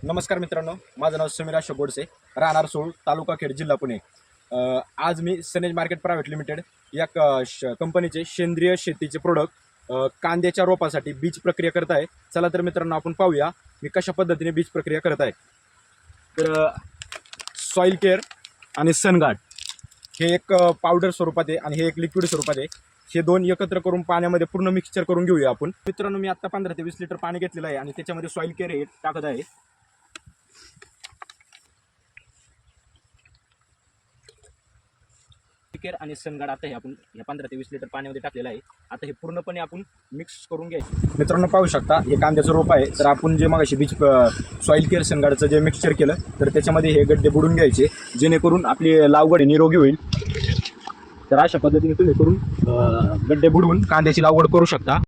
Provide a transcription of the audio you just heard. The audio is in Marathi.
नमस्कार मित्रांनो, माझं नाव समीर अशोक गोडसे, राहणार सूळ, तालुका खेड, जिल्हा पुणे। आज मी सनेज मार्केट प्रायव्हेट लिमिटेड या कंपनीचे सेंद्रिय शेतीचे प्रोडक्ट कांद्याच्या रोपासाठी बीज प्रक्रिया करत आहे। चला तर मित्रांनो, आपण पाहूया मी कशा पद्धतीने बीज प्रक्रिया करत आहे। तर सॉइल केअर आणि सनगार्ड हे एक पावडर स्वरूपात आहे आणि हे एक लिक्विड स्वरूपात आहे। हे दोन एकत्र करून पाण्यामध्ये पूर्ण मिक्सचर करून घेऊया आपण। मित्रांनो, मी आता 15 ते 20 लिटर पाणी घेतलेलं आहे आणि त्याच्यामध्ये सॉइल केअर हे टाकत आहे। केअर आणि सनगार्ड आता हे आपण या 15 ते 20 लिटर पाण्यामध्ये टाकलेलं आहे। आता हे पूर्णपणे आपण मिक्स करून घ्यायचं। मित्रांनो, पाहू शकता हे कांद्याचं रोप आहे। तर आपण जे मगाशी बीज सॉइल केअर सनगार्डचं जे मिक्सचर केलं तर त्याच्यामध्ये हे गड्डे बुडून घ्यायचे, जेणेकरून आपली लागवड निरोगी होईल। तर अशा पद्धतीने तुम्ही करून गड्डे बुडवून कांद्याची लागवड करू शकता।